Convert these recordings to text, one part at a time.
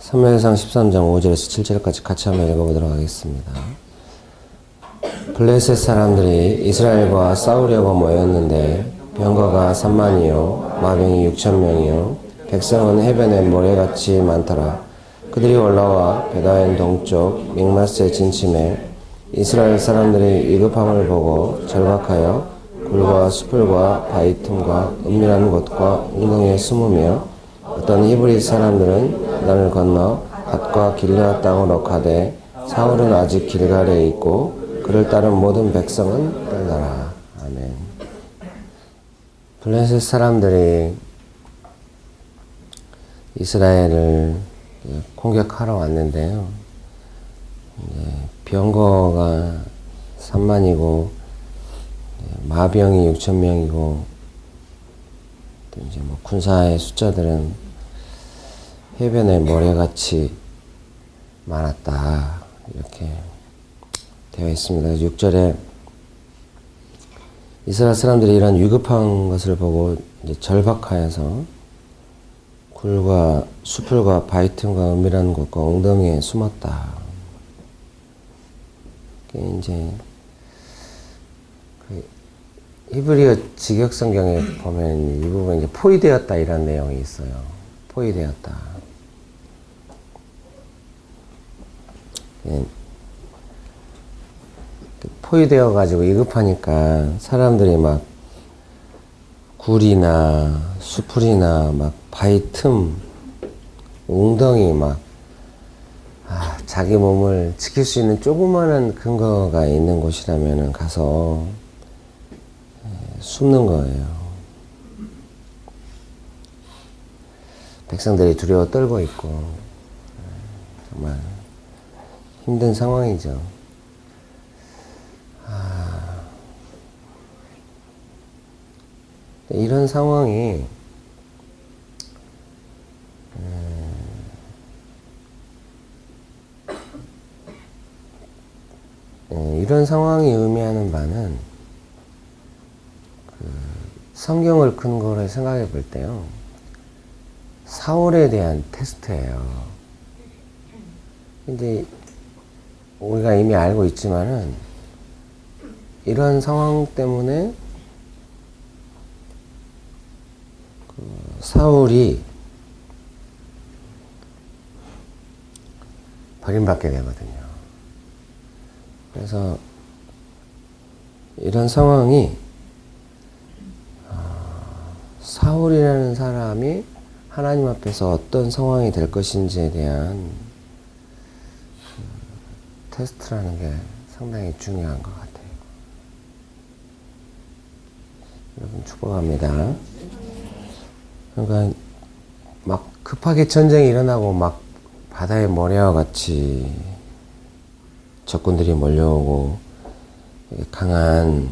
사무엘상 13장 5절에서 7절까지 같이 한번 읽어보도록 하겠습니다. 블레셋 사람들이 이스라엘과 싸우려고 모였는데 병거가 3만이요 마병이 6,000명이요 백성은 해변에 모래같이 많더라. 그들이 올라와 베다엔 동쪽 믹마스에 진침해 이스라엘 사람들이 위급함을 보고 절박하여 굴과 수풀과 바위 틈과 은밀한 곳과 웅덩이에 숨으며 어떤 히브리 사람들은 요단을 건너 갓과 길르앗 땅으로 가되 사울은 아직 길갈에 있고 그를 따른 모든 백성은 떠나라. 아멘. 블레셋 사람들이 이스라엘을 공격하러 왔는데요. 병거가 3만이고 마병이 6,000명이고 이제 뭐 군사의 숫자들은 해변에 모래같이 많았다 이렇게 되어 있습니다. 6절에 이스라엘 사람들이 이런 위급한 것을 보고 이제 절박하여서 굴과 수풀과 바위 틈과 은밀한 곳과 웅덩이에 숨었다. 이제 그 히브리어 직역성경에 보면 이 부분 이제 포위되었다 이런 내용이 있어요. 포위되었다. 예. 포위되어 가지고 위급하니까 사람들이 막 굴이나 수풀이나 막 바위 틈, 웅덩이 막 자기 몸을 지킬 수 있는 조그마한 근거가 있는 곳이라면 가서 숨는 거예요. 백성들이 두려워 떨고 있고 정말 힘든 상황이죠. 이런 상황이 이런 상황이 의미하는 바는 성경을 근거로 생각해 볼 때요. 사울에 대한 테스트예요. 근데 우리가 이미 알고 있지만은 이런 상황 때문에 사울이 버림받게 되거든요. 그래서 이런 상황이 사울이라는 사람이 하나님 앞에서 어떤 상황이 될 것인지에 대한 테스트라는 게 상당히 중요한 것 같아요. 여러분 축복합니다. 그러니까 막 급하게 전쟁이 일어나고 막 바다의 모래와 같이 적군들이 몰려오고 강한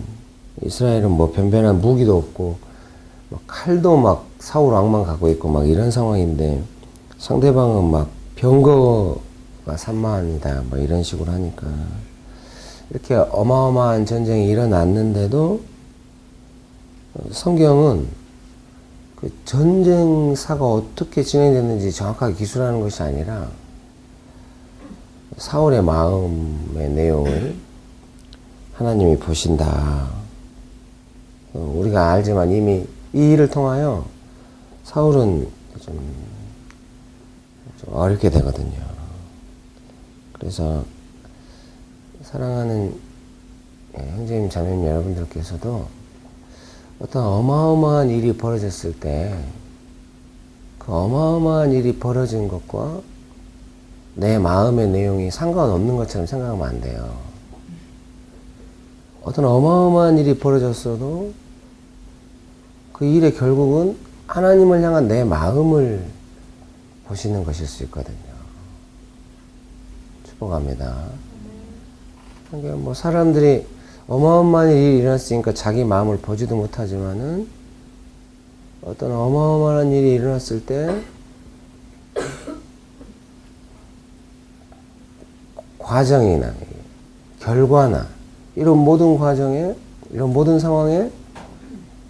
이스라엘은 뭐 변변한 무기도 없고 막 칼도 막 사울 왕만 갖고 있고 막 이런 상황인데 상대방은 막 병거가 3만이다 뭐 이런 식으로 하니까 이렇게 어마어마한 전쟁이 일어났는데도 성경은 그 전쟁사가 어떻게 진행됐는지 정확하게 기술하는 것이 아니라 사울의 마음의 내용을 하나님이 보신다. 우리가 알지만 이미 이 일을 통하여 사울은 좀 어렵게 되거든요. 그래서 사랑하는 형제님, 자매님 여러분들께서도 어떤 어마어마한 일이 벌어졌을 때 그 어마어마한 일이 벌어진 것과 내 마음의 내용이 상관없는 것처럼 생각하면 안 돼요. 어떤 어마어마한 일이 벌어졌어도 그 일의 결국은 하나님을 향한 내 마음을 보시는 것일 수 있거든요. 축복합니다. 그러니까 뭐 사람들이 어마어마한 일이 일어났으니까 자기 마음을 보지도 못하지만은 어떤 어마어마한 일이 일어났을 때 과정이나 결과나 이런 모든 과정에 이런 모든 상황에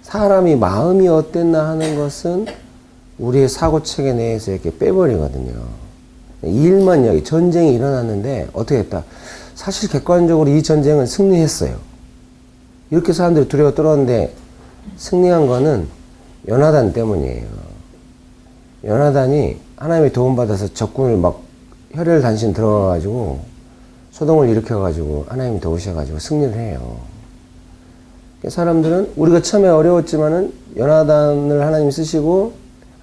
사람이 마음이 어땠나 하는 것은 우리의 사고체계 내에서 이렇게 빼버리거든요. 이 일만 이야기. 전쟁이 일어났는데 어떻게 했다. 사실 객관적으로 이 전쟁은 승리했어요. 이렇게 사람들이 두려워 떨었는데 승리한 거는 요나단 때문이에요. 요나단이 하나님의 도움받아서 적군을 막 혈혈단신 들어가가지고 소동을 일으켜가지고 하나님이 도우셔가지고 승리를 해요. 사람들은 우리가 처음에 어려웠지만은 요나단을 하나님이 쓰시고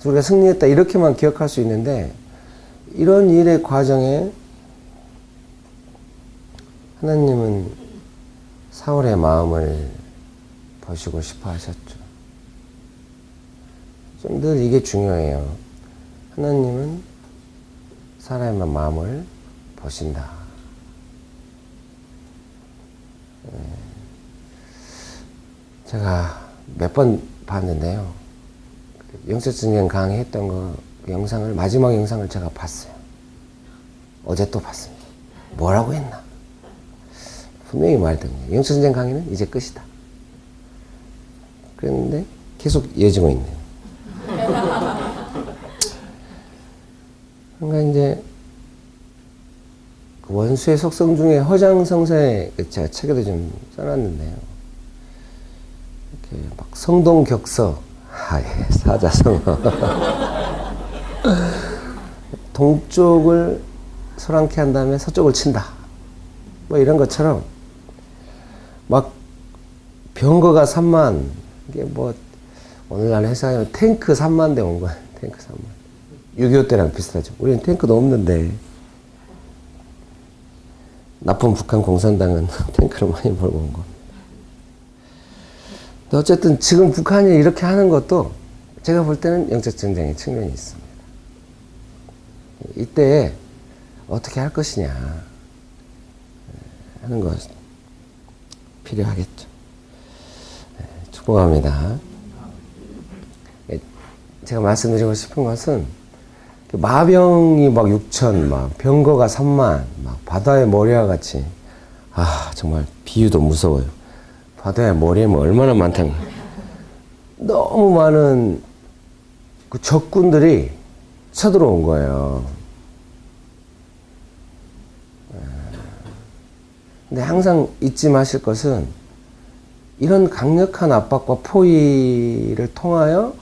우리가 승리했다 이렇게만 기억할 수 있는데 이런 일의 과정에 하나님은 사울의 마음을 보시고 싶어 하셨죠. 좀 늘 이게 중요해요. 하나님은 사람의 마음을 보신다. 제가 몇 번 봤는데요. 영적전쟁 강의했던 거 영상을 마지막 영상을 제가 봤어요. 어제 또 봤습니다. 뭐라고 했나? 분명히 말했거든요. 영적전쟁 강의는 이제 끝이다. 그랬는데 계속 이어지고 있네요. 그러니까 이제 그 원수의 속성 중에 허장성사에 제가 책에도 좀 써놨는데요. 이렇게 막 성동격서, 예, 사자성어. 동쪽을 소란케 한 다음에 서쪽을 친다. 뭐 이런 것처럼 막 병거가 3만, 이게 뭐 오늘날 회사에 탱크 3만 대 온 거야. 탱크 3만. 6.25 때랑 비슷하죠. 우리는 탱크도 없는데 나쁜 북한 공산당은 탱크를 많이 몰고 온 거. 근데 어쨌든 지금 북한이 이렇게 하는 것도 제가 볼 때는 영적 전쟁의 측면이 있습니다. 이때 어떻게 할 것이냐 하는 것 필요하겠죠. 축복합니다. 제가 말씀드리고 싶은 것은 마병이 막 6천, 막 병거가 3만, 막 바다의 모래와 같이, 아 정말 비유도 무서워요. 바다의 모래면 얼마나 많다는 거예요. 너무 많은 그 적군들이 쳐들어온 거예요. 근데 항상 잊지 마실 것은 이런 강력한 압박과 포위를 통하여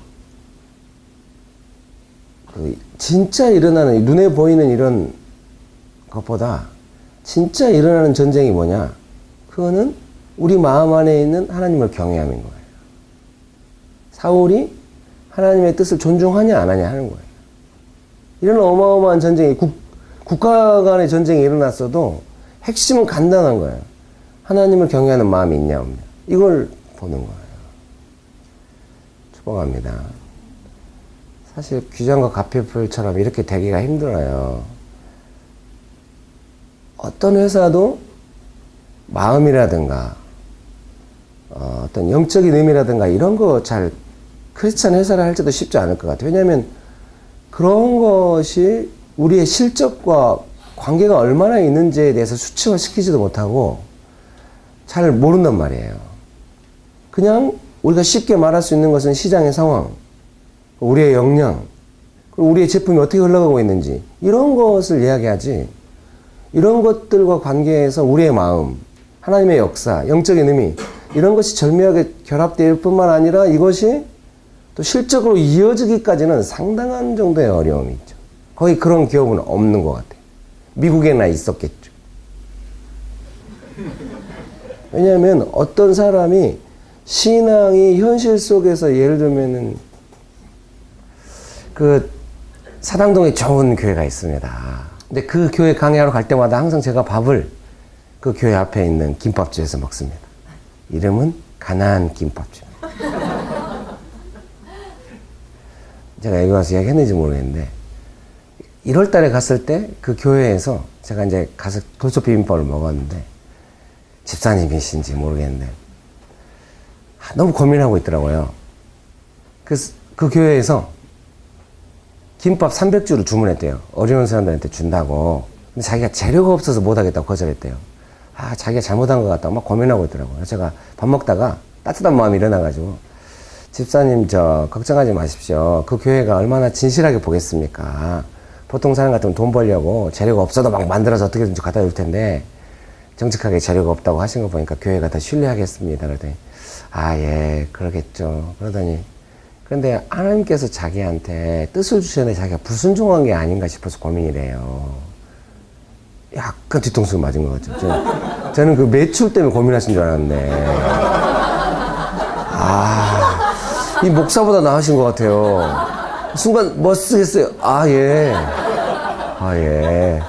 진짜 일어나는, 눈에 보이는 이런 것보다 진짜 일어나는 전쟁이 뭐냐? 그거는 우리 마음 안에 있는 하나님을 경외함인 거예요. 사울이 하나님의 뜻을 존중하냐 안 하냐 하는 거예요. 이런 어마어마한 전쟁이 국가 간의 전쟁이 일어났어도 핵심은 간단한 거예요. 하나님을 경외하는 마음이 있냐 없냐. 이걸 보는 거예요. 축복합니다. 사실 규장과 가필풀처럼 이렇게 되기가 힘들어요. 어떤 회사도 마음이라든가 어떤 영적인 의미라든가 이런 거 잘 크리스찬 회사를 할지도 쉽지 않을 것 같아요. 왜냐하면 그런 것이 우리의 실적과 관계가 얼마나 있는지에 대해서 수치화시키지도 못하고 잘 모른단 말이에요. 그냥 우리가 쉽게 말할 수 있는 것은 시장의 상황, 우리의 역량, 그리고 우리의 제품이 어떻게 흘러가고 있는지 이런 것을 이야기하지, 이런 것들과 관계해서 우리의 마음, 하나님의 역사, 영적인 의미 이런 것이 절묘하게 결합될 뿐만 아니라 이것이 또 실적으로 이어지기까지는 상당한 정도의 어려움이 있죠. 거의 그런 기업은 없는 것 같아요. 미국에나 있었겠죠. 왜냐하면 어떤 사람이 신앙이 현실 속에서 예를 들면은 그 사당동에 좋은 교회가 있습니다. 근데 그 교회 강의하러 갈 때마다 항상 제가 밥을 그 교회 앞에 있는 김밥집에서 먹습니다. 이름은 가나안 김밥집. 제가 여기 와서 이야기했는지 모르겠는데 1월 달에 갔을 때 그 교회에서 제가 이제 가서 돌솥 비빔밥을 먹었는데 집사님이신지 모르겠는데 너무 고민하고 있더라고요. 그래서 그 교회에서 김밥 300주를 주문했대요. 어려운 사람들한테 준다고. 근데 자기가 재료가 없어서 못하겠다고 거절했대요. 자기가 잘못한 것 같다고 막 고민하고 있더라고요. 제가 밥 먹다가 따뜻한 마음이 일어나가지고 집사님 걱정하지 마십시오. 그 교회가 얼마나 진실하게 보겠습니까? 보통 사람 같으면 돈 벌려고 재료가 없어도 막 만들어서 어떻게든지 갖다 줄 텐데 정직하게 재료가 없다고 하신 거 보니까 교회가 더 신뢰하겠습니다. 그러더니 아, 예, 그러겠죠. 그러더니 그런데 하나님께서 자기한테 뜻을 주셨는데 자기가 불순종한 게 아닌가 싶어서 고민이래요. 약간 뒤통수 맞은 것 같죠. 저는 그 매출 때문에 고민하신 줄 알았는데 아, 이 목사보다 나으신 것 같아요. 순간 뭐 쓰겠어요? 아, 예. 아, 예.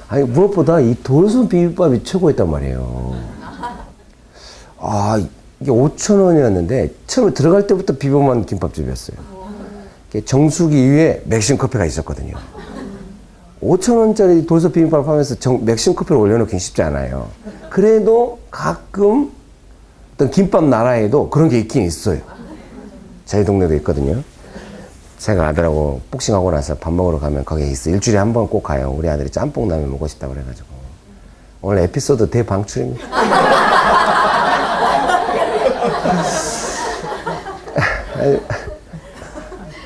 아니, 무엇보다 이 돌솥 비빔밥이 최고였단 말이에요. 아, 이게 5,000원이었는데, 처음에 들어갈 때부터 비빔만 김밥집이었어요. 정수기 위에 맥심 커피가 있었거든요. 5,000원짜리 돌솥 비빔밥을 하면서 맥심 커피를 올려놓긴 쉽지 않아요. 그래도 가끔 어떤 김밥 나라에도 그런 게 있긴 있어요. 저희 동네도 있거든요. 제가 아들하고 복싱하고 나서 밥 먹으러 가면 거기에 있어. 일주일에 한 번 꼭 가요. 우리 아들이 짬뽕 라면 먹고 싶다 그래가지고. 오늘 에피소드 대방출입니다.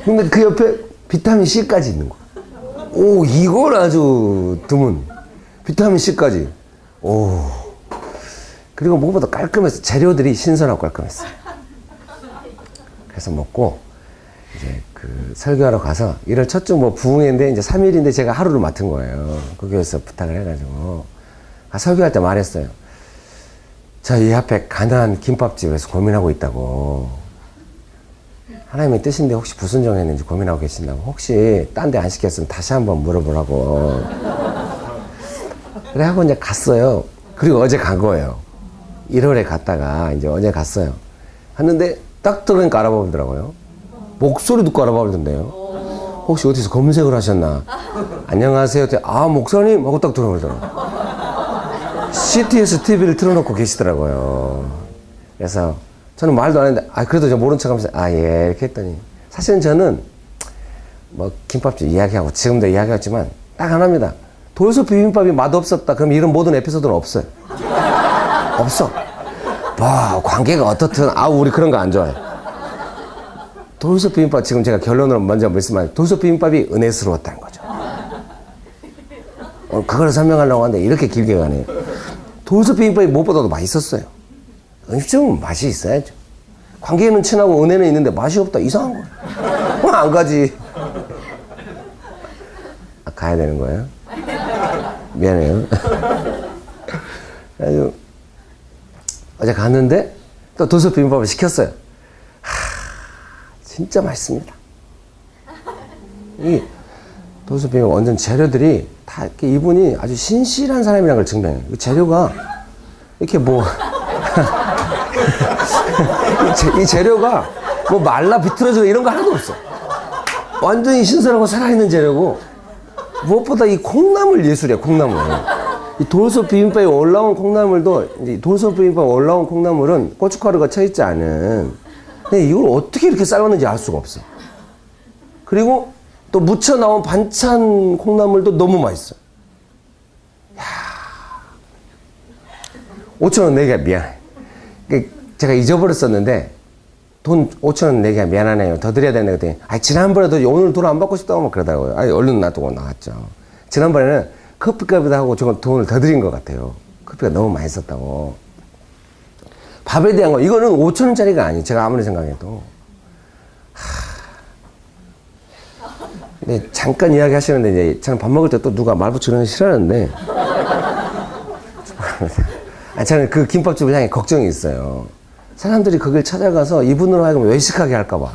근데 그 옆에 비타민 C까지 있는 거야. 오, 이걸 아주 드문. 비타민 C까지. 오. 그리고 무엇보다 깔끔해서 재료들이 신선하고 깔끔했어요. 그래서 먹고 이제 그 설교하러 가서 1월 첫 주 뭐 부흥회인데 이제 3일인데 제가 하루를 맡은 거예요. 그 교회에서 부탁을 해가지고. 설교할 때 말했어요. 저 이 앞에 가난한 김밥집에서 고민하고 있다고. 하나님의 뜻인데 혹시 불순종했는지 고민하고 계신다고. 혹시 딴 데 안 시켰으면 다시 한번 물어보라고. 그래 하고 이제 갔어요. 그리고 어제 간 거예요. 1월에 갔다가 이제 어제 갔어요. 갔는데 딱 들어오니까 알아보더라고요. 목소리 듣고 알아보던데요. 혹시 어디서 검색을 하셨나? 안녕하세요. 아, 목사님 하고 딱 들어오더라고요. CTS TV를 틀어놓고 계시더라고요. 그래서 저는 말도 안 했는데, 아, 그래도 저 모른 척 하면서, 아, 예, 이렇게 했더니. 사실은 저는 뭐 김밥집 이야기하고 지금도 이야기했지만 딱 하나입니다. 돌솥 비빔밥이 맛없었다. 그럼 이런 모든 에피소드는 없어요. 없어. 뭐, 관계가 어떻든, 우리 그런 거 안 좋아해. 돌솥 비빔밥, 지금 제가 결론으로 먼저 말씀하면, 돌솥 비빔밥이 은혜스러웠다는 거죠. 그걸 설명하려고 하는데, 이렇게 길게 가네요. 돌솥 비빔밥이 무엇보다도 맛있었어요. 음식점은 맛이 있어야죠. 관계는 친하고 은혜는 있는데 맛이 없다. 이상한 거예요. 안 가지. 가야 되는 거예요? 미안해요. 아주 어제 갔는데 또 돌솥 비빔밥을 시켰어요. 진짜 맛있습니다. 이 돌솥 비빔밥 완전 재료들이 다 이렇게 이분이 아주 신실한 사람이라는 걸 증명해요. 재료가 이렇게 뭐 이 재료가 뭐 말라 비틀어지고 이런 거 하나도 없어. 완전히 신선하고 살아있는 재료고, 무엇보다 이 콩나물 예술이야. 콩나물. 이 돌솥 비빔밥에 올라온 콩나물도, 이제 돌솥 비빔밥에 올라온 콩나물은 고춧가루가 쳐있지 않은, 근데 이걸 어떻게 이렇게 삶았는지 알 수가 없어. 그리고 또 무쳐 나온 반찬 콩나물도 너무 맛있어. 야, 5,000원 내기가 미안해. 제가 잊어버렸었는데 돈 5,000원 내기가 미안하네요. 더 드려야 되는데 그랬더니, 지난번에도 오늘 돈 안 받고 싶다고 막 그러더라고요. 얼른 놔두고 나갔죠. 지난번에는 커피값이다 하고 저건 돈을 더 드린 것 같아요. 커피가 너무 많이 썼다고. 밥에 대한 거, 이거는 5,000원짜리가 아니에요. 제가 아무리 생각해도. 근데 잠깐 이야기 하시는데, 이제 저는 밥 먹을 때 또 누가 말 붙이는 거 싫어하는데, 저는 그 김밥집을 향해 걱정이 있어요. 사람들이 거길 찾아가서 이분으로 하여금 외식하게 할까봐.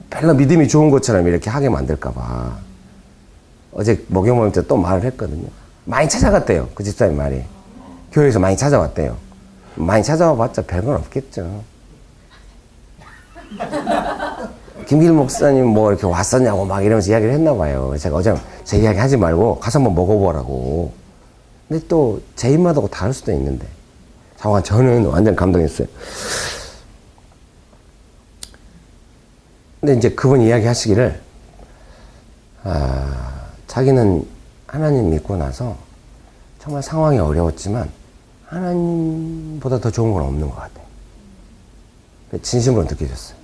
별로 믿음이 좋은 것처럼 이렇게 하게 만들까봐. 어제 목욕 모임 때 또 말을 했거든요. 많이 찾아갔대요. 그 집사님 말이. 교회에서 많이 찾아왔대요. 많이 찾아와 봤자 별건 없겠죠. 김길 목사님 뭐 이렇게 왔었냐고 막 이러면서 이야기를 했나 봐요. 제가 어제 제 이야기 하지 말고 가서 한번 먹어보라고. 근데 또 제 입맛하고 다를 수도 있는데. 저는 완전 감동했어요. 근데 이제 그분 이야기 하시기를, 자기는 하나님 믿고 나서 정말 상황이 어려웠지만 하나님보다 더 좋은 건 없는 것 같아요. 진심으로 느껴졌어요.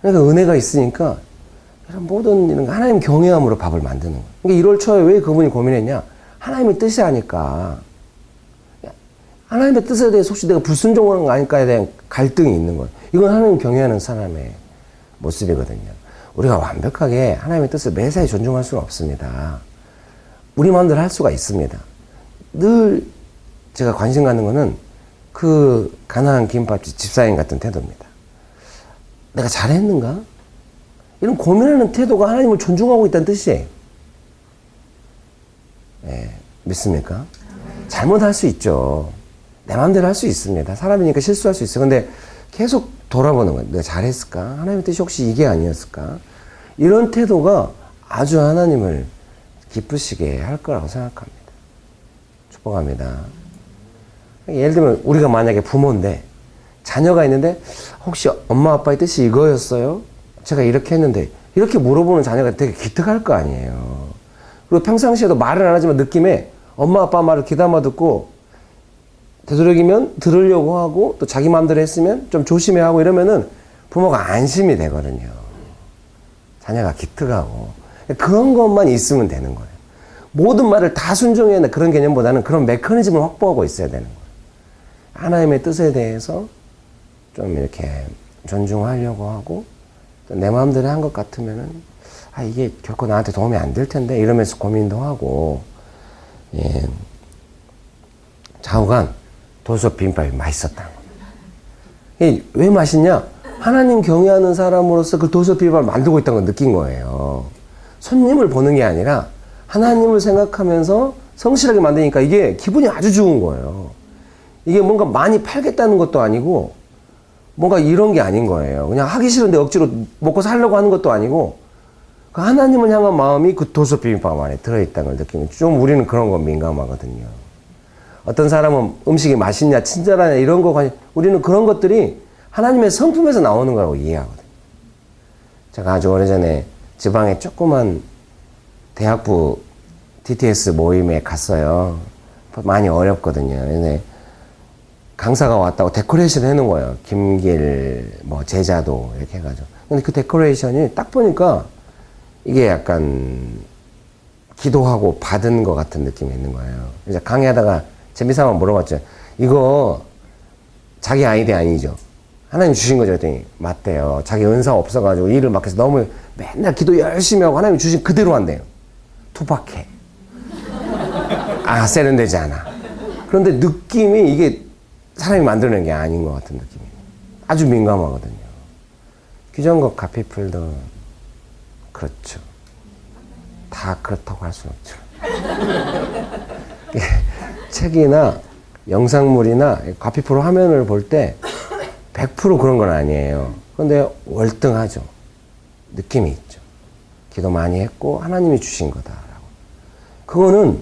그러니까 은혜가 있으니까 이런 모든 이런 하나님 경외함으로 밥을 만드는 거예요. 그러니까 1월 초에 왜 그분이 고민했냐? 하나님의 뜻이 아니까. 하나님의 뜻에 대해서 혹시 내가 불순종하는 거 아닐까에 대한 갈등이 있는 거예요. 이건 하나님 경외하는 사람의 모습이거든요. 우리가 완벽하게 하나님의 뜻을 매사에 존중할 수는 없습니다. 우리 마음대로 할 수가 있습니다. 늘 제가 관심 갖는 거는 그 가난한 김밥집 집사님 같은 태도입니다. 내가 잘했는가? 이런 고민하는 태도가 하나님을 존중하고 있다는 뜻이에요. 예, 믿습니까? 잘못할 수 있죠. 내 마음대로 할 수 있습니다. 사람이니까 실수할 수 있어요. 근데 계속 돌아보는 거예요. 내가 잘했을까? 하나님의 뜻이 혹시 이게 아니었을까? 이런 태도가 아주 하나님을 기쁘시게 할 거라고 생각합니다. 축복합니다. 예를 들면 우리가 만약에 부모인데 자녀가 있는데 혹시 엄마 아빠의 뜻이 이거였어요? 제가 이렇게 했는데 이렇게 물어보는 자녀가 되게 기특할 거 아니에요. 그리고 평상시에도 말을 안 하지만 느낌에 엄마 아빠 말을 귀담아 듣고 되도록이면 들으려고 하고 또 자기 마음대로 했으면 좀 조심해 하고 이러면은 부모가 안심이 되거든요. 자녀가 기특하고 그런 것만 있으면 되는 거예요. 모든 말을 다 순종해야 하는 그런 개념보다는 그런 메커니즘을 확보하고 있어야 되는 거예요. 하나님의 뜻에 대해서 좀 이렇게 존중하려고 하고 또 내 마음대로 한 것 같으면은 아 이게 결코 나한테 도움이 안 될 텐데 이러면서 고민도 하고 예. 좌우간 돌솥 비빔밥이 맛있었다는 겁니다. 왜 맛있냐? 하나님 경외하는 사람으로서 그 돌솥 비빔밥을 만들고 있다는 걸 느낀 거예요. 손님을 보는 게 아니라 하나님을 생각하면서 성실하게 만드니까 이게 기분이 아주 좋은 거예요. 이게 뭔가 많이 팔겠다는 것도 아니고 뭔가 이런 게 아닌 거예요. 그냥 하기 싫은데 억지로 먹고 살려고 하는 것도 아니고 그 하나님을 향한 마음이 그 돌솥 비빔밥 안에 들어있다는 걸 느끼면 좀 우리는 그런 거 민감하거든요. 어떤 사람은 음식이 맛있냐 친절하냐 이런 거 우리는 그런 것들이 하나님의 성품에서 나오는 거라고 이해하거든요. 제가 아주 오래전에 지방에 조그만 대학부 DTS 모임에 갔어요. 많이 어렵거든요. 근데 강사가 왔다고 데코레이션 해놓은 거예요. 김길, 제자도 이렇게 해가지고. 근데 그 데코레이션이 딱 보니까 이게 약간 기도하고 받은 것 같은 느낌이 있는 거예요. 그래서 강의하다가 재미삼아 물어봤죠. 이거 자기 아이디어 아니죠? 하나님 주신 거죠? 그랬더니 맞대요. 자기 은사가 없어가지고 일을 막 해서 너무 맨날 기도 열심히 하고 하나님 주신 그대로 한대요. 투박해. 세련되지 않아. 그런데 느낌이 이게 사람이 만들어낸 게 아닌 것 같은 느낌이에요. 아주 민감하거든요. 규정국 가피풀도 그렇죠. 다 그렇다고 할 수는 없죠. 책이나 영상물이나 가피풀 화면을 볼 때 100% 그런 건 아니에요. 그런데 월등하죠. 느낌이 있죠. 기도 많이 했고 하나님이 주신 거다라고. 그거는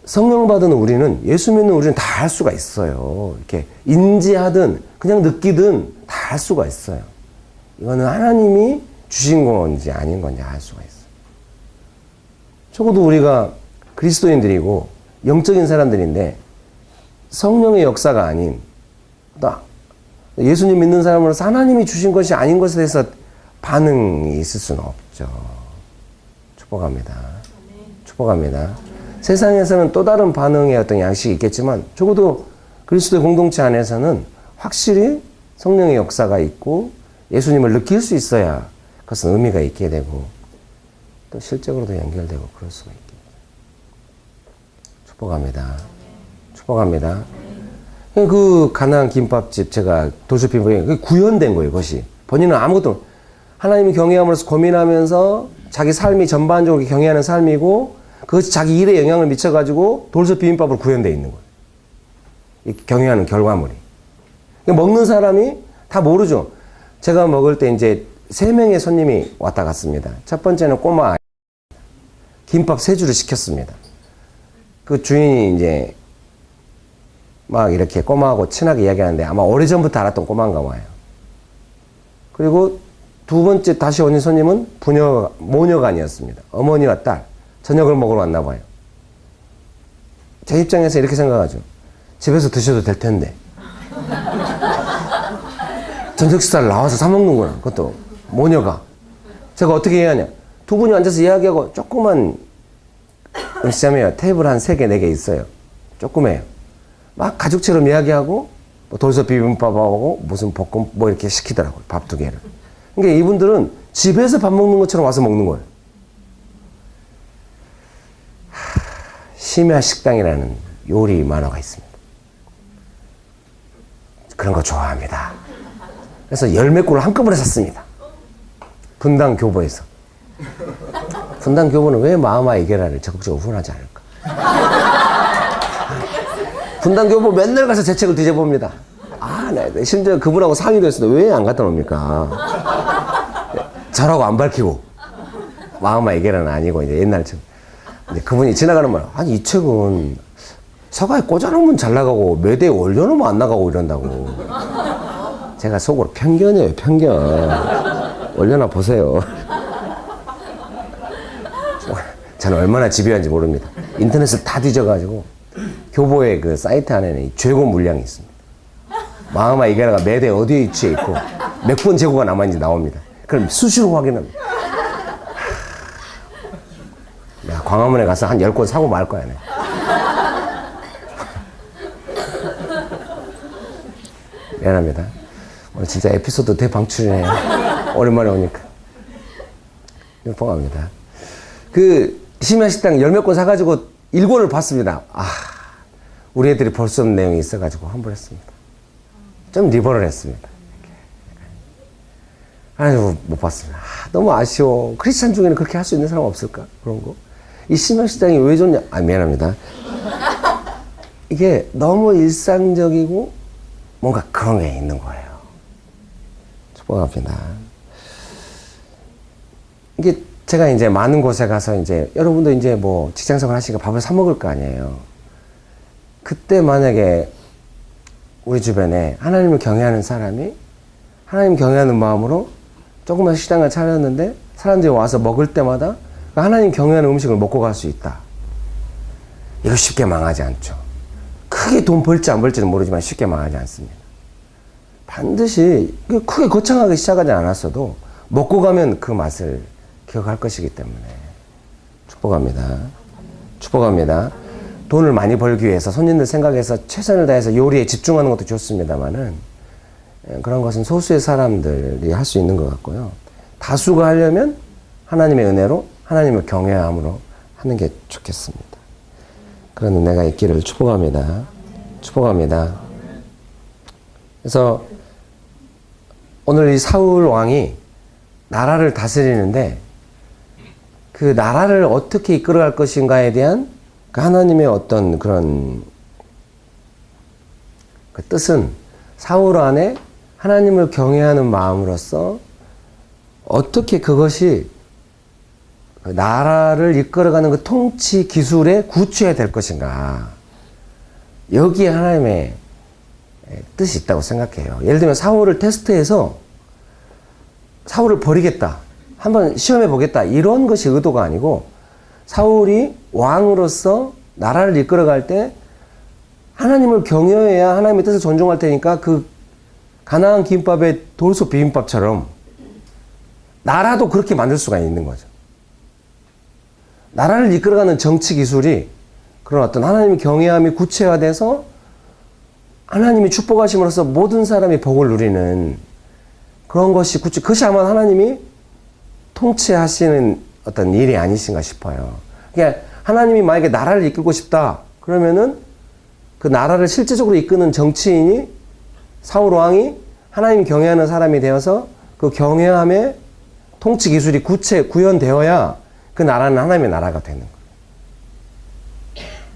성령 받은 우리는, 예수 믿는 우리는 다 할 수가 있어요. 이렇게 인지하든 그냥 느끼든 다 할 수가 있어요. 이거는 하나님이 주신 건지 아닌 건지 알 수가 있어요. 적어도 우리가 그리스도인들이고 영적인 사람들인데 성령의 역사가 아닌 예수님 믿는 사람으로서 하나님이 주신 것이 아닌 것에 대해서 반응이 있을 수는 없죠. 축복합니다. 축복합니다. 세상에서는 또 다른 반응의 어떤 양식이 있겠지만 적어도 그리스도의 공동체 안에서는 확실히 성령의 역사가 있고 예수님을 느낄 수 있어야 그것은 의미가 있게 되고 또 실적으로도 연결되고 그럴 수가 있게 됩니다. 축복합니다. 축복합니다. 그 가난한 김밥집 제가 돌솥 비빔밥이 구현된 거예요. 그것이 본인은 아무것도 하나님이 경외함으로써 고민하면서 자기 삶이 전반적으로 경외하는 삶이고 그것이 자기 일에 영향을 미쳐가지고 돌솥 비빔밥으로 구현되어 있는 거예요. 이 경외하는 결과물이. 먹는 사람이 다 모르죠. 제가 먹을 때 이제 3명의 손님이 왔다 갔습니다. 첫 번째는 꼬마 아이. 김밥 3줄을 시켰습니다. 그 주인이 이제 막 이렇게 꼬마하고 친하게 이야기하는데 아마 오래전부터 알았던 꼬마인가 봐요. 그리고 두 번째 다시 오는 손님은 모녀가 아니었습니다. 어머니와 딸. 저녁을 먹으러 왔나 봐요. 제 입장에서 이렇게 생각하죠. 집에서 드셔도 될 텐데. 저녁 식사를 나와서 사 먹는구나. 그것도 모녀가. 제가 어떻게 해야 하냐. 두 분이 앉아서 이야기하고 조그만 음식점이에요. 테이블 한 3개, 4개 있어요. 조그매요. 막 가족처럼 이야기하고 뭐 돌솥 비빔밥하고 무슨 볶음 뭐 이렇게 시키더라고요. 밥 2개를. 그러니까 이분들은 집에서 밥 먹는 것처럼 와서 먹는 거예요. 심야 식당이라는 요리 만화가 있습니다. 그런 거 좋아합니다. 그래서 10몇 꿀을 한꺼번에 샀습니다. 분당 교보에서. 분당 교보는 왜 마음아 이게라를 적극적으로 후원하지 않을까? 분당 교보 맨날 가서 제 책을 뒤져봅니다. 네. 심지어 그분하고 상의도 했어도 왜 안 갖다 놓습니까? 저라고 안 밝히고. 마음아 이게라는 아니고, 이제 옛날처럼. 근데 그분이 지나가는 말, 아니, 이 책은 서가에 꽂아놓으면 잘 나가고, 매대에 올려놓으면 안 나가고 이런다고. 제가 속으로 편견이에요, 편견. 올려놔 보세요. 저는 얼마나 집요한지 모릅니다. 인터넷을 다 뒤져가지고, 교보의 그 사이트 안에는 재고 물량이 있습니다. 마음아 이게라가 매대 어디에 위치해 있고, 몇 번 재고가 남았는지 나옵니다. 그럼 수시로 확인합니다. 내가 광화문에 가서 한 10권 사고 말 거야, 네. 미안합니다. 오늘 진짜 에피소드 대방출이네요. 오랜만에 오니까. 유포합니다. 그, 심야식당 10몇 권 사가지고 1권을 봤습니다. 우리 애들이 볼 수 없는 내용이 있어가지고 환불했습니다. 좀 리버럴 했습니다. 아유, 못 봤습니다. 너무 아쉬워. 크리스찬 중에는 그렇게 할 수 있는 사람 없을까? 그런 거. 이 심야식당이 왜 좋냐? 미안합니다. 이게 너무 일상적이고 뭔가 그런 게 있는 거예요. 축복합니다. 이게 제가 이제 많은 곳에 가서 이제 여러분도 이제 뭐 직장생활 하시니까 밥을 사 먹을 거 아니에요. 그때 만약에 우리 주변에 하나님을 경외하는 사람이 하나님 경외하는 마음으로 조그만 식당을 차렸는데 사람들이 와서 먹을 때마다 하나님 경외하는 음식을 먹고 갈 수 있다. 이거 쉽게 망하지 않죠. 크게 돈 벌지 안 벌지는 모르지만 쉽게 망하지 않습니다. 반드시 크게 거창하게 시작하지 않았어도 먹고 가면 그 맛을 기억할 것이기 때문에 축복합니다. 축복합니다. 돈을 많이 벌기 위해서 손님들 생각해서 최선을 다해서 요리에 집중하는 것도 좋습니다만은 그런 것은 소수의 사람들이 할 수 있는 것 같고요. 다수가 하려면 하나님의 은혜로 하나님을 경외함으로 하는 게 좋겠습니다. 그런 은혜가 있기를 축복합니다. 축복합니다. 그래서 오늘 이 사울 왕이 나라를 다스리는데 그 나라를 어떻게 이끌어갈 것인가에 대한 그 하나님의 어떤 그런 그 뜻은 사울 안에 하나님을 경외하는 마음으로써 어떻게 그것이 그 나라를 이끌어가는 그 통치 기술에 구체화될 것인가. 여기에 하나님의 뜻이 있다고 생각해요. 예를 들면 사울을 테스트해서 사울을 버리겠다. 한번 시험해 보겠다. 이런 것이 의도가 아니고 사울이 왕으로서 나라를 이끌어갈 때 하나님을 경외해야 하나님의 뜻을 존중할 테니까 그 가나안 김밥의 돌솥 비빔밥처럼 나라도 그렇게 만들 수가 있는 거죠. 나라를 이끌어가는 정치 기술이 그런 어떤 하나님의 경외함이 구체화돼서 하나님이 축복하심으로써 모든 사람이 복을 누리는 그런 것이 그것이 아마 하나님이 통치하시는 어떤 일이 아니신가 싶어요. 그러니까 하나님이 만약에 나라를 이끌고 싶다 그러면은 그 나라를 실제적으로 이끄는 정치인이 사울 왕이 하나님 경외하는 사람이 되어서 그 경외함의 통치 기술이 구현되어야 그 나라는 하나님의 나라가 되는 거예요.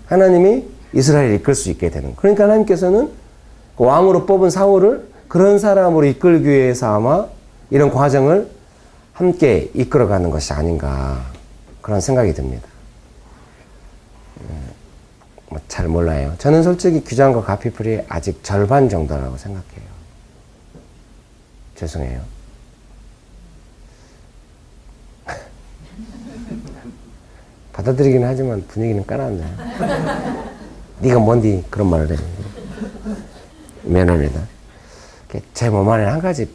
하나님이 이스라엘을 이끌 수 있게 되는 거예요. 그러니까 하나님께서는 그 왕으로 뽑은 사울을 그런 사람으로 이끌기 위해서 아마 이런 과정을 함께 이끌어가는 것이 아닌가 그런 생각이 듭니다. 잘 몰라요. 저는 솔직히 규장과 가피풀이 아직 절반 정도라고 생각해요. 죄송해요. 받아들이긴 하지만 분위기는 까놨네. 네가 뭔디 그런 말을 해. 미안합니다. 제 몸 안에 한 가지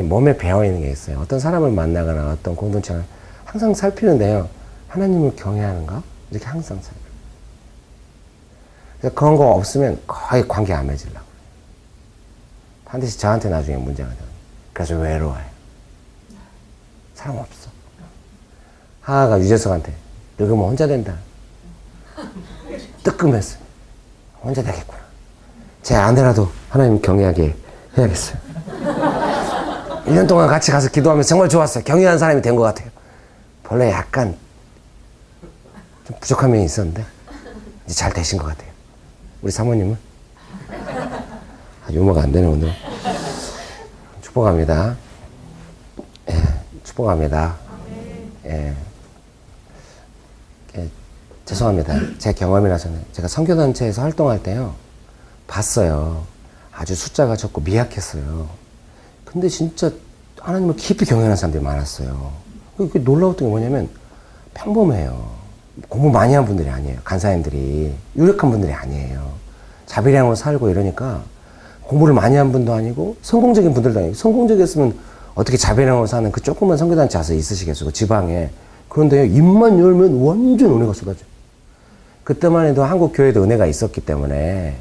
몸에 배어있는 게 있어요. 어떤 사람을 만나거나 어떤 공동체를 항상 살피는데요. 하나님을 경외하는가? 이렇게 항상 살펴요. 그래서 그런 거 없으면 거의 관계 안 맺으려고. 반드시 저한테 나중에 문제가 돼요. 그래서 외로워요. 사람 없어. 하하가 유재석한테 늙으면 혼자 된다. 뜨끔했어요. 혼자 되겠구나. 제 아내라도 하나님 경외하게 해야겠어요. 1년 동안 같이 가서 기도하면서 정말 좋았어요. 경외하는 사람이 된 것 같아요. 본래 약간 좀 부족한 면이 있었는데 이제 잘 되신 것 같아요. 우리 사모님은? 유머가 안 되네 오늘. 축복합니다. 예, 축복합니다. 예. 죄송합니다. 제 경험이라서는 제가 선교단체에서 활동할 때요 봤어요. 아주 숫자가 적고 미약했어요. 근데 진짜 하나님을 깊이 경외하는 사람들이 많았어요. 그 놀라웠던 게 뭐냐면 평범해요. 공부 많이 한 분들이 아니에요. 간사님들이 유력한 분들이 아니에요. 자비량으로 살고 이러니까 공부를 많이 한 분도 아니고 성공적인 분들도 아니고, 성공적이었으면 어떻게 자비량으로 사는 그 조그만 선교단체 와서 있으시겠어요. 그 지방에. 그런데요, 입만 열면 완전 은혜가 쏟아져요. 그때만 해도 한국 교회도 은혜가 있었기 때문에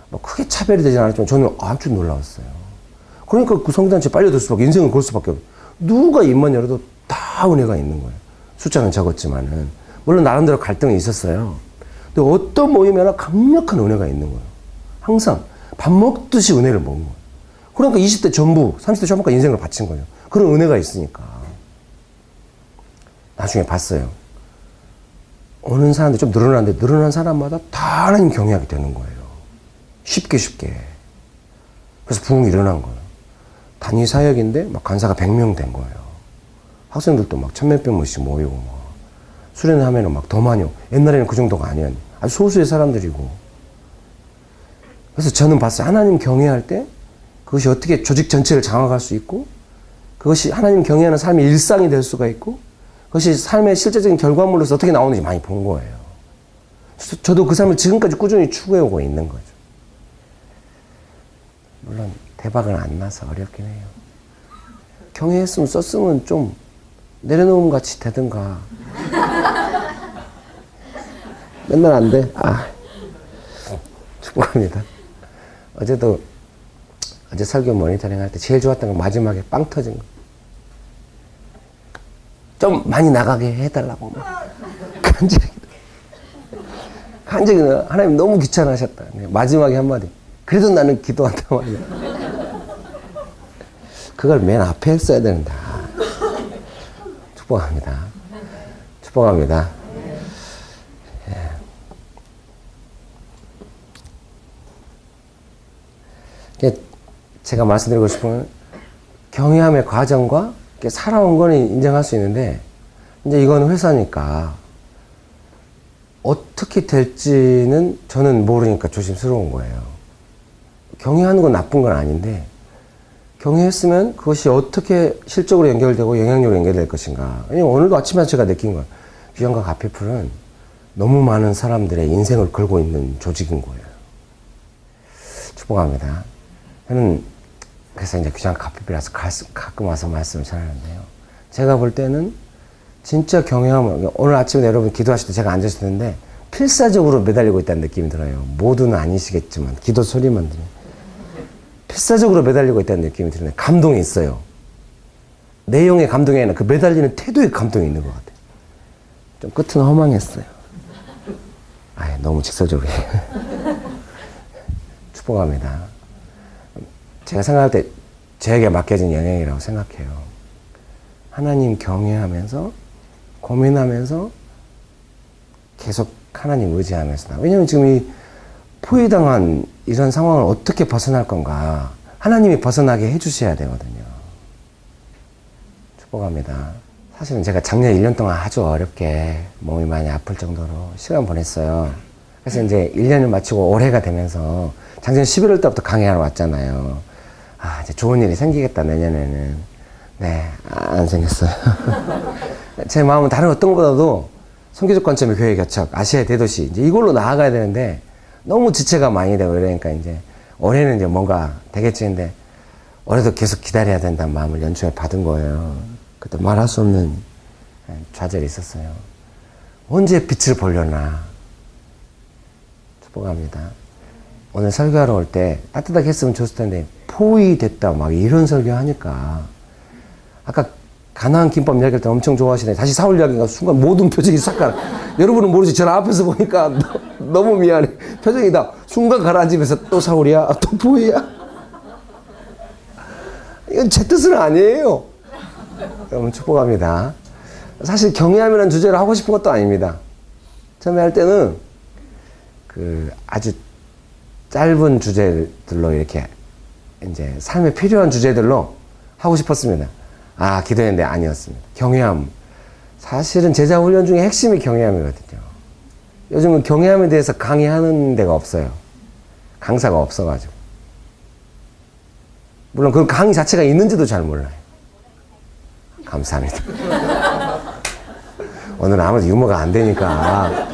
뭐 크게 차별이 되진 않았지만 저는 아주 놀라웠어요. 그러니까 그 성교단체 빨려들 수밖에, 인생은 그럴 수밖에 없어요. 누가 입만 열어도 다 은혜가 있는 거예요. 숫자는 적었지만은. 물론 나름대로 갈등이 있었어요. 근데 어떤 모임에 하나 강력한 은혜가 있는 거예요. 항상 밥 먹듯이 은혜를 먹는 거예요. 그러니까 20대 전부, 30대 초반까지 인생을 바친 거예요. 그런 은혜가 있으니까. 나중에 봤어요. 오는 사람들 좀 늘어나는데 늘어난 사람마다 다 하나님 경외하게 되는 거예요. 쉽게. 그래서 부흥이 일어난 거예요. 단위 사역인데 막 간사가 100명 된 거예요. 학생들도 막 1000몇 명씩 모이고 막. 수련하면은 막 더 많이 오고. 옛날에는 그 정도가 아니었는데 아주 소수의 사람들이고. 그래서 저는 봤어요. 하나님 경외할 때 그것이 어떻게 조직 전체를 장악할 수 있고, 그것이 하나님 경외하는 삶의 일상이 될 수가 있고, 그것이 삶의 실제적인 결과물로서 어떻게 나오는지 많이 본 거예요. 저도 그 삶을 지금까지 꾸준히 추구해오고 있는 거죠. 물론 대박은 안 나서 어렵긴 해요. 경외했으면 썼으면 좀 내려놓음 같이 되든가. 맨날 안 돼. 축복합니다. 어제 설교 모니터링 할 때 제일 좋았던 건 마지막에 빵 터진 거. 좀 많이 나가게 해달라고 막 간절히 하나님 너무 귀찮아하셨다. 마지막에 한마디. 그래도 나는 기도한단 말이야. 그걸 맨 앞에 했어야 되는데. 축복합니다. 축복합니다. 예. 제가 말씀드리고 싶은 건 경외함의 과정과 살아온 거는 인정할 수 있는데, 이제 이건 회사니까 어떻게 될지는 저는 모르니까 조심스러운 거예요. 경외하는 건 나쁜 건 아닌데, 경외했으면 그것이 어떻게 실적으로 연결되고 영향력으로 연결될 것인가. 왜냐면 오늘도 아침에 제가 느낀 거예요. 귀환과 가피풀은 너무 많은 사람들의 인생을 걸고 있는 조직인 거예요. 축복합니다. 저는 그래서 이제 귀환과 가피풀이라서 가끔 와서 말씀을 전하는데요. 제가 볼 때는 진짜 경외함을, 오늘 아침에 여러분 기도하실 때 제가 앉았을 텐데 필사적으로 매달리고 있다는 느낌이 들어요. 모두는 아니시겠지만 기도 소리만 들으면 필사적으로 매달리고 있다는 느낌이 드는데 감동이 있어요. 내용의 감동이 아니라 그 매달리는 태도의 감동이 있는 것 같아요. 좀 끝은 허망했어요. 너무 직설적으로 축복합니다. 제가 생각할 때 저에게 맡겨진 영향이라고 생각해요. 하나님 경외하면서 고민하면서 계속 하나님 의지하면서. 왜냐면 지금 이 포위당한 이런 상황을 어떻게 벗어날 건가. 하나님이 벗어나게 해주셔야 되거든요. 축복합니다. 사실은 제가 작년 1년 동안 아주 어렵게 몸이 많이 아플 정도로 시간 보냈어요. 그래서 이제 1년을 마치고 올해가 되면서 작년 11월 때부터 강의하러 왔잖아요. 이제 좋은 일이 생기겠다, 내년에는. 네, 안 생겼어요. 제 마음은 다른 어떤 것보다도 선교적 관점의 교회 개척, 아시아의 대도시, 이제 이걸로 나아가야 되는데 너무 지체가 많이 되고 이러니까 이제 올해는 이제 뭔가 되겠지. 근데 올해도 계속 기다려야 된다는 마음을 연초에 받은 거예요. 그때 말할 수 없는 좌절이 있었어요. 언제 빛을 보려나. 축복합니다. 오늘 설교하러 올 때 따뜻하게 했으면 좋을 텐데 포위 됐다 막 이런 설교하니까 아까 가나안 김밥 이야기할 때 엄청 좋아하시네. 다시 사울 이야기가 순간 모든 표정이 싹 가라. 여러분은 모르지. 저는 앞에서 보니까 너무 미안해. 표정이 다 순간 가라앉으면서 또 사울이야? 또 포위야? 이건 제 뜻은 아니에요. 여러분 축복합니다. 사실 경외함이라는 주제를 하고 싶은 것도 아닙니다. 처음에 할 때는 아주 짧은 주제들로 이렇게 이제 삶에 필요한 주제들로 하고 싶었습니다. 기도했는데 아니었습니다. 경외함. 사실은 제자 훈련 중에 핵심이 경외함이거든요. 요즘은 경외함에 대해서 강의하는 데가 없어요. 강사가 없어가지고. 물론 그 강의 자체가 있는지도 잘 몰라요. 감사합니다. 오늘 아무래도 유머가 안 되니까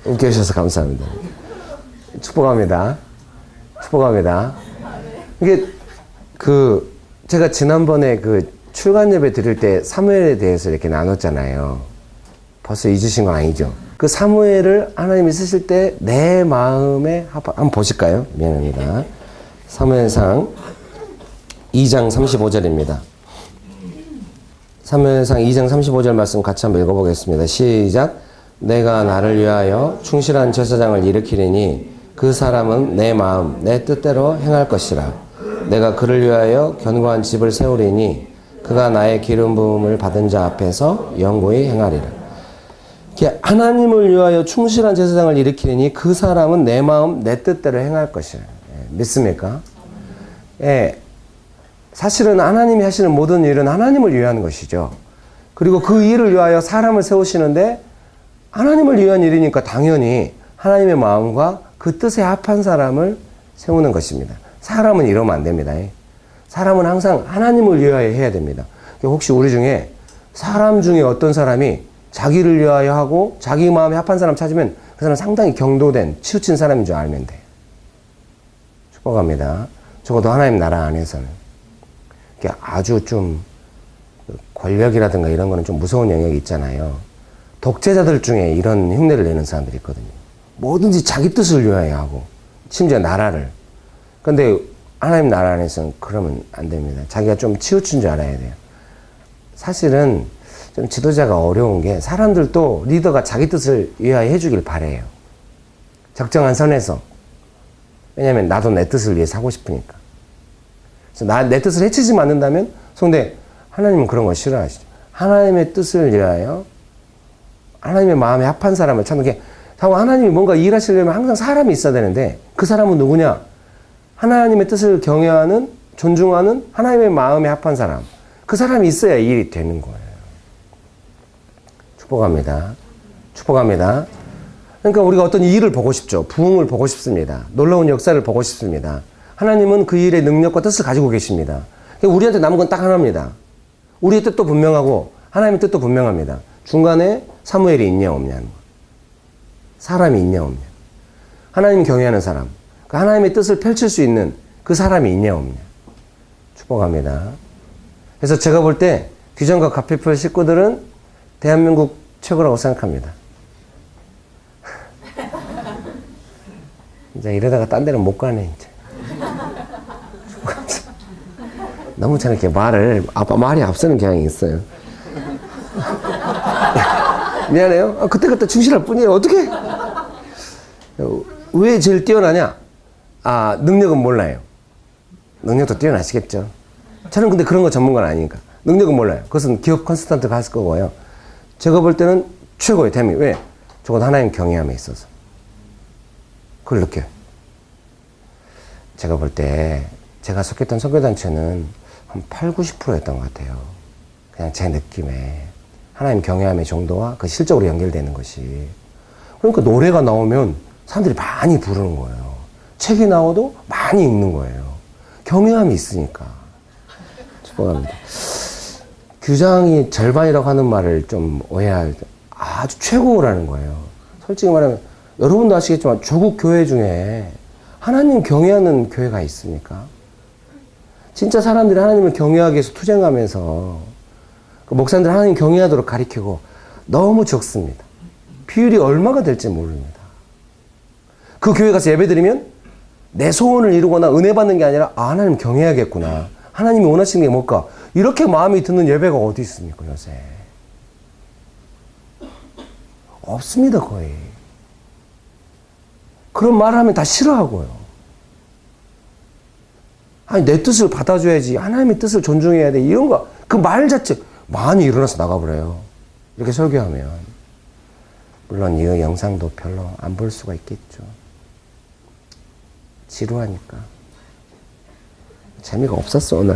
웃겨주셔서 감사합니다. 축복합니다. 축복합니다. 이게 제가 지난번에 출간 예배 드릴 때 사무엘에 대해서 이렇게 나눴잖아요. 벌써 잊으신 거 아니죠? 그 사무엘을 하나님이 쓰실 때 내 마음에 한번 보실까요? 미안합니다. 사무엘상 2장 35절입니다. 사무엘상 2장 35절 말씀 같이 한번 읽어보겠습니다. 시작. 내가 나를 위하여 충실한 제사장을 일으키리니 그 사람은 내 마음 내 뜻대로 행할 것이라. 내가 그를 위하여 견고한 집을 세우리니 그가 나의 기름 부음을 받은 자 앞에서 영구히 행하리라. 하나님을 위하여 충실한 제사장을 일으키니 그 사람은 내 마음 내 뜻대로 행할 것이라. 믿습니까? 사실은 하나님이 하시는 모든 일은 하나님을 위한 것이죠. 그리고 그 일을 위하여 사람을 세우시는데 하나님을 위한 일이니까 당연히 하나님의 마음과 그 뜻에 합한 사람을 세우는 것입니다. 사람은 이러면 안 됩니다. 사람은 항상 하나님을 위하여 해야 됩니다. 혹시 우리 중에 사람 중에 어떤 사람이 자기를 위하여 하고 자기 마음에 합한 사람 찾으면 그 사람은 상당히 경도된 치우친 사람인 줄 알면 돼요. 축복합니다. 적어도 하나님 나라 안에서는. 아주 좀 권력이라든가 이런 거는 좀 무서운 영역이 있잖아요. 독재자들 중에 이런 흉내를 내는 사람들이 있거든요. 뭐든지 자기 뜻을 위하여 하고 심지어 나라를. 근데 하나님 나라 안에서는 그러면 안 됩니다. 자기가 좀 치우친 줄 알아야 돼요. 사실은 좀 지도자가 어려운 게 사람들도 리더가 자기 뜻을 위하여 해주길 바래요. 적정한 선에서. 왜냐하면 나도 내 뜻을 위해서 하고 싶으니까. 그래서 내 뜻을 해치지 않는다면, 근데 하나님은 그런 걸 싫어하시죠. 하나님의 뜻을 위하여 하나님의 마음에 합한 사람을 찾는 게, 하나님이 뭔가 일하시려면 항상 사람이 있어야 되는데 그 사람은 누구냐? 하나님의 뜻을 경외하는, 존중하는 하나님의 마음에 합한 사람. 그 사람이 있어야 일이 되는 거예요. 축복합니다. 축복합니다. 그러니까 우리가 어떤 일을 보고 싶죠. 부흥을 보고 싶습니다. 놀라운 역사를 보고 싶습니다. 하나님은 그 일의 능력과 뜻을 가지고 계십니다. 우리한테 남은 건 딱 하나입니다. 우리의 뜻도 분명하고 하나님의 뜻도 분명합니다. 중간에 사무엘이 있냐 없냐는 거. 사람이 있냐 없냐. 하나님 경외하는 사람. 그 하나님의 뜻을 펼칠 수 있는 그 사람이 있냐 없냐. 축복합니다. 그래서 제가 볼 때 규정과 가피풀 식구들은 대한민국 최고라고 생각합니다. 이제 이러다가 딴 데는 못 가네 이제. 너무 저렇게 말이 앞서는 경향이 있어요. 미안해요. 그때 충실할 뿐이에요. 어떻게? 왜 제일 뛰어나냐? 능력은 몰라요. 능력도 뛰어나시겠죠. 저는 근데 그런 거 전문가는 아니니까. 능력은 몰라요. 그것은 기업 컨설턴트가 할 거고요. 제가 볼 때는 최고예요. 대한민국. 왜? 적어도 하나님 경외함에 있어서. 그걸 느껴요. 제가 볼 때 제가 속했던 선교단체는 한 80~90%였던 것 같아요. 그냥 제 느낌에. 하나님 경외함의 정도와 그 실적으로 연결되는 것이. 그러니까 노래가 나오면 사람들이 많이 부르는 거예요. 책이 나와도 많이 읽는 거예요. 경외함이 있으니까. 축복합니다. 규장이 절반이라고 하는 말을 좀 오해할 때 아주 최고라는 거예요. 솔직히 말하면 여러분도 아시겠지만 조국 교회 중에 하나님 경외하는 교회가 있습니까? 진짜 사람들이 하나님을 경외하기 위해서 투쟁하면서 그 목사님들 하나님 경외하도록 가르치고 너무 적습니다. 비율이 얼마가 될지 모릅니다. 그 교회 가서 예배드리면 내 소원을 이루거나 은혜 받는 게 아니라 하나님 경외하겠구나. 하나님이 원하시는 게 뭘까? 이렇게 마음이 드는 예배가 어디 있습니까 요새? 없습니다 거의. 그런 말을 하면 다 싫어하고요. 아니 내 뜻을 받아줘야지. 하나님의 뜻을 존중해야 돼. 이런 거 그 말 자체 많이 일어나서 나가버려요. 이렇게 설교하면. 물론 이 영상도 별로 안 볼 수가 있겠죠. 지루하니까. 재미가 없었어 오늘.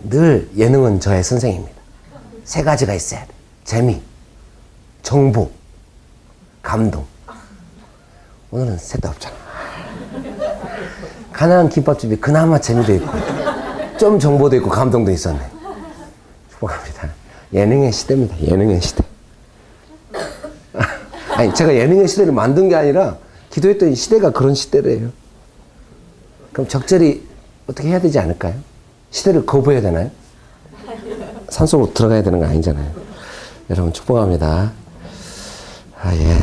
늘 예능은 저의 선생입니다. 세 가지가 있어야 돼. 재미, 정보, 감동. 오늘은 셋도 없잖아. 가난한 김밥집이 그나마 재미도 있고 좀 정보도 있고 감동도 있었네. 축복합니다. 예능의 시대입니다. 예능의 시대. 아니 제가 예능의 시대를 만든 게 아니라 기도했던 시대가 그런 시대래요. 그럼 적절히 어떻게 해야 되지 않을까요? 시대를 거부해야 되나요? 산속으로 들어가야 되는 거 아니잖아요. 여러분 축복합니다. 예.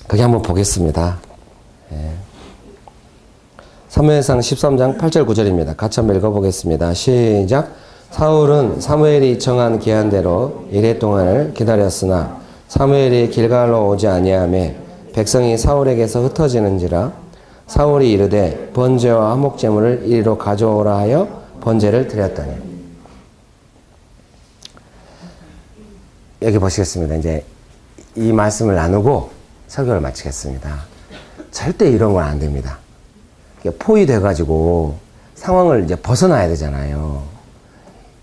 거기 한번 보겠습니다. 예. 사무엘상 13장 8절 9절입니다. 같이 한번 읽어보겠습니다. 시작. 사울은 사무엘이 정한 기한대로 이레 동안을 기다렸으나 사무엘이 길갈로 오지 아니하매 백성이 사울에게서 흩어지는지라 사울이 이르되 번제와 화목제물을 이리로 가져오라 하여 번제를 드렸더니. 여기 보시겠습니다. 이제 이 말씀을 나누고 설교를 마치겠습니다. 절대 이런 건 안 됩니다. 포위돼가지고 상황을 이제 벗어나야 되잖아요.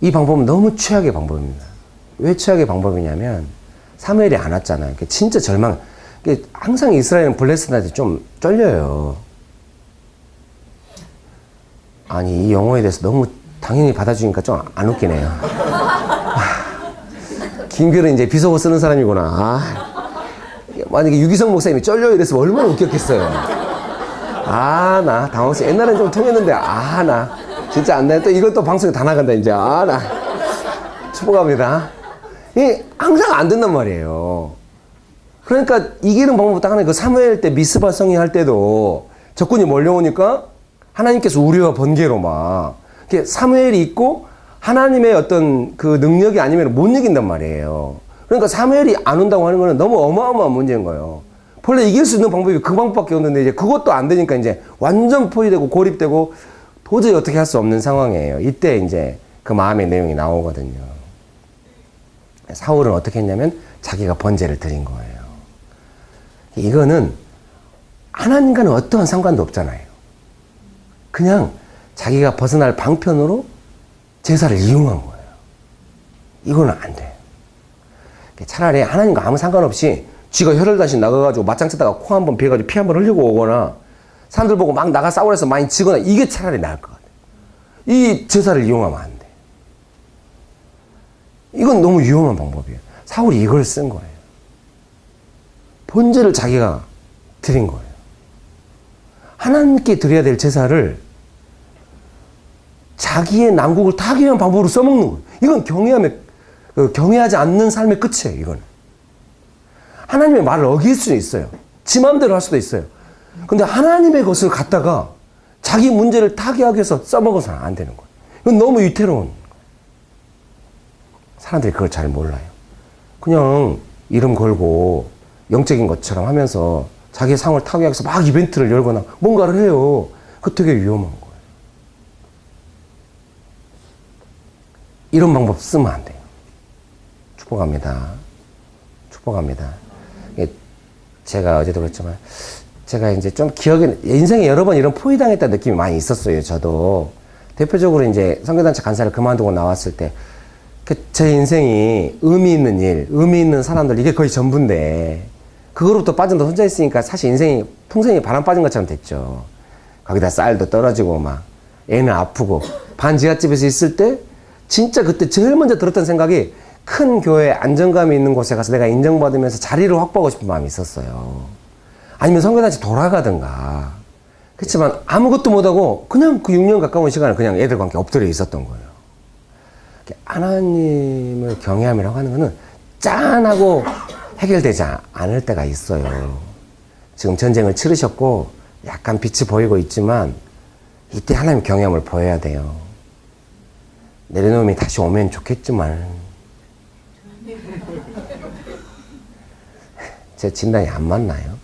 이 방법은 너무 최악의 방법입니다. 왜 최악의 방법이냐면 사무엘이 안 왔잖아요. 진짜 절망. 항상 이스라엘은 블레셋한테 좀 쫄려요. 아니 이 용어에 대해서 너무 당연히 받아주니까 좀 안 웃기네요. 김규는 이제 비속어 쓰는 사람이구나. 만약에 유기성 목사님이 쫄려 이랬으면 얼마나 웃겼겠어요. 나 당황했어. 옛날엔 좀 통했는데 나 진짜 안 돼. 또 이것도 방송에 다 나간다 이제. 나 축복합니다. 이 항상 안 된단 말이에요. 그러니까 이기는 방법은 딱 하나. 그 사무엘 때 미스바 성이 할 때도 적군이 몰려오니까 하나님께서 우리와 번개로 막 사무엘이 있고 하나님의 어떤 그 능력이 아니면 못 이긴단 말이에요. 그러니까 사무엘이 안 온다고 하는 거는 너무 어마어마한 문제인 거예요. 본래 이길 수 있는 방법이 그 방법밖에 없는데 이제 그것도 안 되니까 이제 완전 포위되고 고립되고 도저히 어떻게 할 수 없는 상황이에요. 이때 이제 그 마음의 내용이 나오거든요. 사울은 어떻게 했냐면 자기가 번제를 드린 거예요. 이거는 하나님과는 어떠한 상관도 없잖아요. 그냥 자기가 벗어날 방편으로 제사를 이용한 거예요. 이거는 안 돼요. 차라리 하나님과 아무 상관없이 쥐가 혀를 다시 나가가지고 맞짱 치다가 코 한번 비어가지고 피 한번 흘리고 오거나 사람들 보고 막 나가 싸우려서 많이 지거나 이게 차라리 나을 것 같아요. 이 제사를 이용하면 안 돼. 이건 너무 위험한 방법이에요. 사울이 이걸 쓴 거예요. 번제를 자기가 드린 거예요. 하나님께 드려야 될 제사를 자기의 난국을 타기 위한 방법으로 써먹는 거예요. 이건 경외하지 않는 삶의 끝이에요. 이건 하나님의 말을 어길 수는 있어요. 지 마음대로 할 수도 있어요. 근데 하나님의 것을 갖다가 자기 문제를 타개하기 위해서 써먹어서는 안 되는 거예요. 이건 너무 위태로운 거예요. 사람들이 그걸 잘 몰라요. 그냥 이름 걸고 영적인 것처럼 하면서 자기의 상을 타개하기 위해서 막 이벤트를 열거나 뭔가를 해요. 그거 되게 위험한 거예요. 이런 방법 쓰면 안 돼요. 축복합니다. 축복합니다. 제가 어제도 그랬지만 제가 이제 좀 인생에 여러 번 이런 포위당했다는 느낌이 많이 있었어요. 저도 대표적으로 이제 선교단체 간사를 그만두고 나왔을 때 제 인생이 의미 있는 일, 의미 있는 사람들 이게 거의 전부인데 그거로부터 빠진다 혼자 있으니까 사실 인생이 풍선이 바람 빠진 것처럼 됐죠. 거기다 쌀도 떨어지고 막 애는 아프고 반지하집에서 있을 때 진짜 그때 제일 먼저 들었던 생각이 큰 교회 안정감이 있는 곳에 가서 내가 인정받으면서 자리를 확보하고 싶은 마음이 있었어요. 아니면 선교단체 돌아가든가. 그렇지만 아무것도 못하고 그냥 그 6년 가까운 시간을 그냥 애들과 함께 엎드려 있었던 거예요. 하나님을 경외함이라고 하는 거는 짠하고 해결되지 않을 때가 있어요. 지금 전쟁을 치르셨고 약간 빛이 보이고 있지만 이때 하나님 경외함을 보여야 돼요. 내려놓음이 다시 오면 좋겠지만 제 진단이 안 맞나요?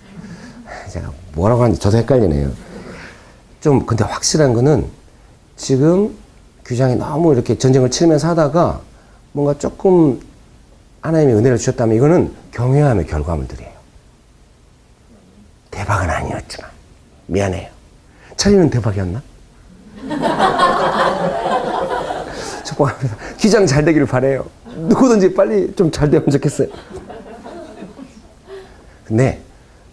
제가 뭐라고 하는지 저도 헷갈리네요. 좀 근데 확실한 거는 지금 규장이 너무 이렇게 전쟁을 치르면서 하다가 뭔가 조금 하나님이 은혜를 주셨다면 이거는 경외함의 결과물들이에요. 대박은 아니었지만 미안해요. 차리는 대박이었나? 축복합니다. 기장 잘 되기를 바라요. 누구든지 빨리 좀 잘 되면 좋겠어요. 근데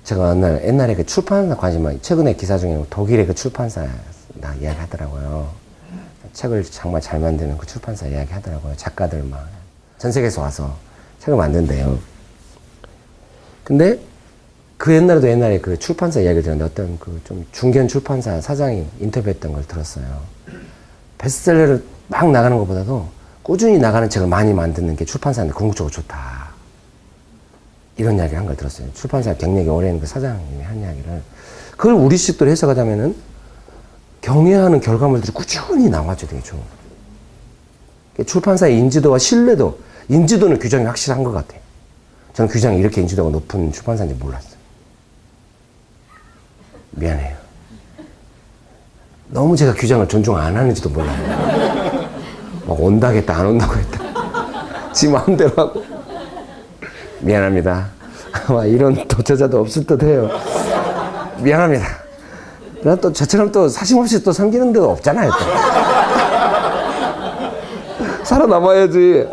제가 옛날에 그 출판사 관심, 최근에 기사 중에 독일의 그 출판사 나 이야기 하더라고요. 책을 정말 잘 만드는 그 출판사 이야기 하더라고요. 작가들 막 전 세계에서 와서 책을 만든대요. 근데 그 옛날에 그 출판사 이야기를 들었는데 어떤 그 좀 중견 출판사 사장이 인터뷰했던 걸 들었어요. 베스트셀러를 막 나가는 것보다도 꾸준히 나가는 책을 많이 만드는 게 출판사한테 궁극적으로 좋다. 이런 이야기를 한 걸 들었어요. 출판사 경력이 오래된 그 사장님이 한 이야기를. 그걸 우리식대로 해석하자면은 경외하는 결과물들이 꾸준히 나와줘야 되겠죠. 출판사의 인지도와 신뢰도, 인지도는 규정이 확실한 것 같아요. 저는 규정이 이렇게 인지도가 높은 출판사인지 몰랐어요. 미안해요. 너무 제가 규정을 존중 안 하는지도 몰라요. 막 온다고 했다, 안 온다고 했다. 지 마음대로 하고. 미안합니다. 아마 이런 도처자도 없을 듯 해요. 미안합니다. 난 또 저처럼 또 사심없이 또 섬기는 데도 없잖아요. 또. 살아남아야지.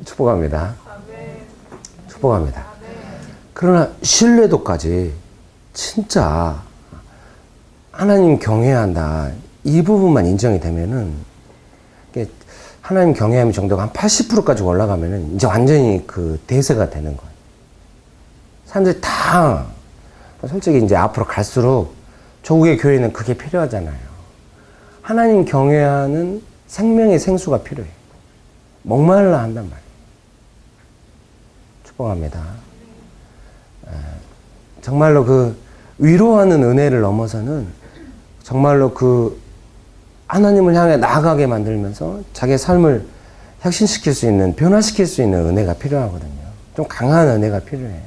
축복합니다. 축복합니다. 그러나 신뢰도까지 진짜 하나님 경외한다. 이 부분만 인정이 되면은 하나님 경외함의 정도가 한 80%까지 올라가면은 이제 완전히 그 대세가 되는 거예요. 사람들이 다 솔직히 이제 앞으로 갈수록 조국의 교회는 그게 필요하잖아요. 하나님 경외하는 생명의 생수가 필요해요. 목말라 한단 말이에요. 축복합니다. 정말로 그 위로하는 은혜를 넘어서는 정말로 그 하나님을 향해 나아가게 만들면서 자기의 삶을 혁신시킬 수 있는, 변화시킬 수 있는 은혜가 필요하거든요. 좀 강한 은혜가 필요해요.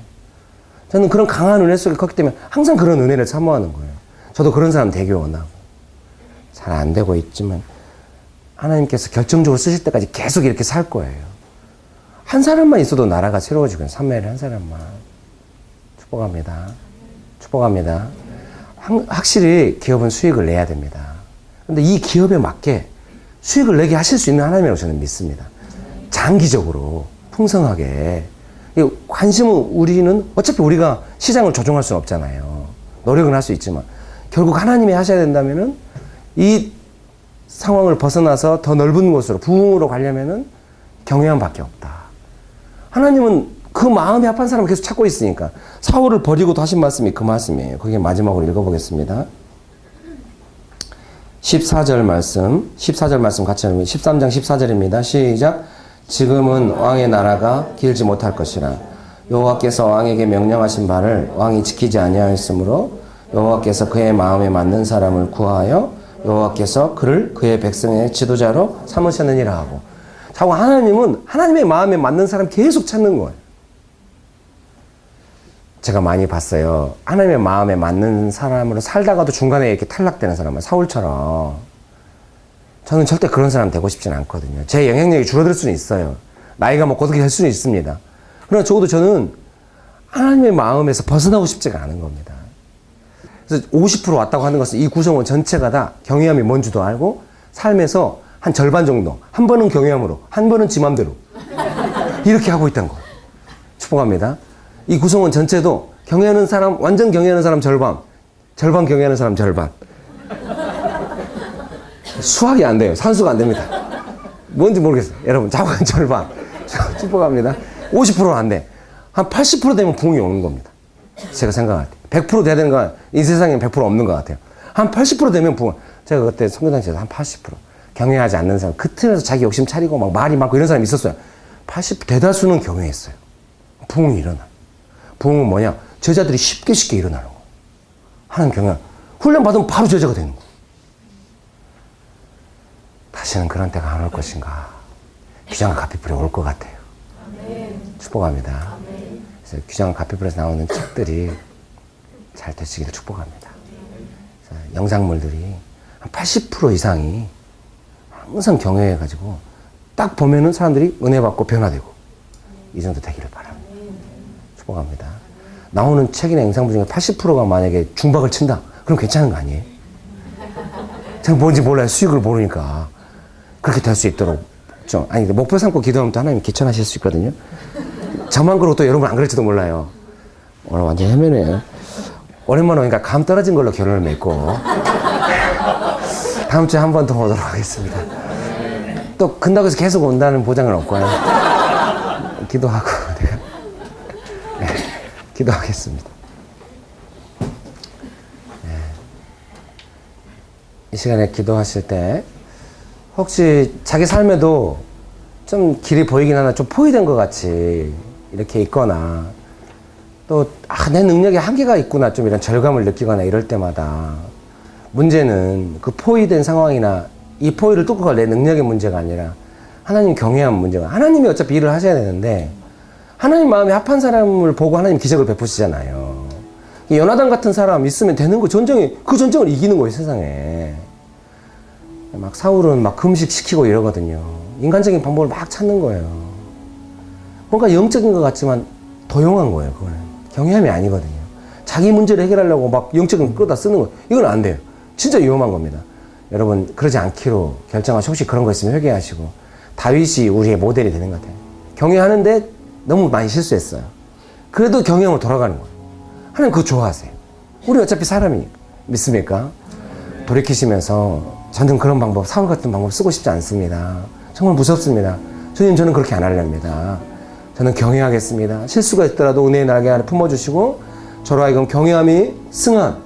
저는 그런 강한 은혜 속에 컸기 때문에 항상 그런 은혜를 사모하는 거예요. 저도 그런 사람 되기 원하고. 잘 안 되고 있지만 하나님께서 결정적으로 쓰실 때까지 계속 이렇게 살 거예요. 한 사람만 있어도 나라가 새로워지거든요. 삼매일 한 사람만. 축복합니다. 축복합니다. 확실히 기업은 수익을 내야 됩니다. 근데 이 기업에 맞게 수익을 내게 하실 수 있는 하나님이라고 저는 믿습니다. 장기적으로 풍성하게. 관심은 우리는 어차피 우리가 시장을 조종할 수는 없잖아요. 노력은 할 수 있지만 결국 하나님이 하셔야 된다면은 이 상황을 벗어나서 더 넓은 곳으로 부흥으로 가려면은 경외함밖에 없다. 하나님은 그 마음이 합한 사람을 계속 찾고 있으니까 사울을 버리고도 하신 말씀이 그 말씀이에요. 그게 마지막으로 읽어보겠습니다. 14절 말씀 같이 읽으면 13장 14절입니다. 시작. 지금은 왕의 나라가 길지 못할 것이라. 여호와께서 왕에게 명령하신 바를 왕이 지키지 아니하였으므로 여호와께서 그의 마음에 맞는 사람을 구하여 여호와께서 그를 그의 백성의 지도자로 삼으셨느니라 하고. 자고 하나님은 하나님의 마음에 맞는 사람 계속 찾는 거예요. 제가 많이 봤어요. 하나님의 마음에 맞는 사람으로 살다가도 중간에 이렇게 탈락되는 사람은 사울처럼. 저는 절대 그런 사람 되고 싶진 않거든요. 제 영향력이 줄어들 수는 있어요. 나이가 먹고 어떻게 될 수는 있습니다. 그러나 적어도 저는 하나님의 마음에서 벗어나고 싶지가 않은 겁니다. 그래서 50% 왔다고 하는 것은 이 구성원 전체가 다 경외함이 뭔지도 알고 삶에서 한 절반 정도, 한 번은 경외함으로, 한 번은 지 맘대로 이렇게 하고 있다는 거예요. 축복합니다. 이 구성원 전체도 경외하는 사람, 완전 경외하는 사람 절반, 절반 경외하는 사람 절반. 수학이 안 돼요. 산수가 안 됩니다. 뭔지 모르겠어요. 여러분, 자국은 절반. 축복합니다. 50%는 안 돼. 한 80% 되면 부흥이 오는 겁니다. 제가 생각할 때. 100% 돼야 되는 건 이 세상에는 100% 없는 것 같아요. 한 80% 되면 부흥. 제가 그때 성교단체에서 한 80% 경외하지 않는 사람, 그 틈에서 자기 욕심 차리고 막 말이 많고 이런 사람이 있었어요. 80 대다수는 경외했어요. 부흥이 일어나. 부흥은 뭐냐? 제자들이 쉽게 일어나는 거. 하나님 경외. 훈련 받으면 바로 제자가 되는 거. 다시는 그런 때가 안 올 것인가? 귀장과 가피불이 올 것 같아요. 축복합니다. 그래서 귀장과 가피불에서 나오는 책들이 잘 되시기를 축복합니다. 영상물들이 한 80% 이상이 항상 경외해가지고 딱 보면은 사람들이 은혜 받고 변화되고 이 정도 되기를 바랍니다. 축복합니다. 나오는 책이나 영상물 중에 80%가 만약에 중박을 친다. 그럼 괜찮은 거 아니에요? 제가 뭔지 몰라요. 수익을 모르니까. 그렇게 될 수 있도록 좀, 아니, 목표 삼고 기도하면 또 하나님 기천하실 수 있거든요. 저만 그러고 또 여러분 안 그럴지도 몰라요. 오늘 완전 헤매네요. 오랜만에 오니까 감 떨어진 걸로 결론을 맺고 다음 주에 한 번 더 오도록 하겠습니다. 또 근다고 해서 계속 온다는 보장은 없고요. 기도하고 내가 네, 기도하겠습니다. 네. 이 시간에 기도하실 때 혹시 자기 삶에도 좀 길이 보이긴 하나 좀 포위된 것 같이 이렇게 있거나 또 내 능력에 한계가 있구나 좀 이런 절감을 느끼거나 이럴 때마다 문제는 그 포위된 상황이나 이 포위를 뚫고 갈 내 능력의 문제가 아니라 하나님 경외한 문제가 하나님이 어차피 일을 하셔야 되는데 하나님 마음에 합한 사람을 보고 하나님 기적을 베푸시잖아요. 요나단 같은 사람 있으면 되는 거 그 전쟁을 이기는 거예요 세상에. 막 사울은 막 금식시키고 이러거든요. 인간적인 방법을 막 찾는 거예요. 뭔가 영적인 것 같지만 도용한 거예요. 그거는 경외함이 아니거든요. 자기 문제를 해결하려고 막 영적인 끌어다 쓰는 거예요. 이건 안 돼요. 진짜 위험한 겁니다. 여러분 그러지 않기로 결정하시고 혹시 그런 거 있으면 회개하시고 다윗이 우리의 모델이 되는 것 같아요. 경외하는데 너무 많이 실수했어요. 그래도 경외함으로 돌아가는 거예요. 하나님 그거 좋아하세요. 우리 어차피 사람이니까. 믿습니까? 돌이키시면서 저는 그런 방법, 사울 같은 방법 쓰고 싶지 않습니다. 정말 무섭습니다. 주님 저는 그렇게 안 하렵니다. 저는 경외하겠습니다. 실수가 있더라도 은혜의 날개 안에 품어주시고 저로 하여금 경외함이 승한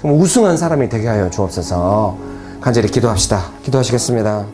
우승한 사람이 되게 하여 주옵소서. 간절히 기도합시다. 기도하시겠습니다.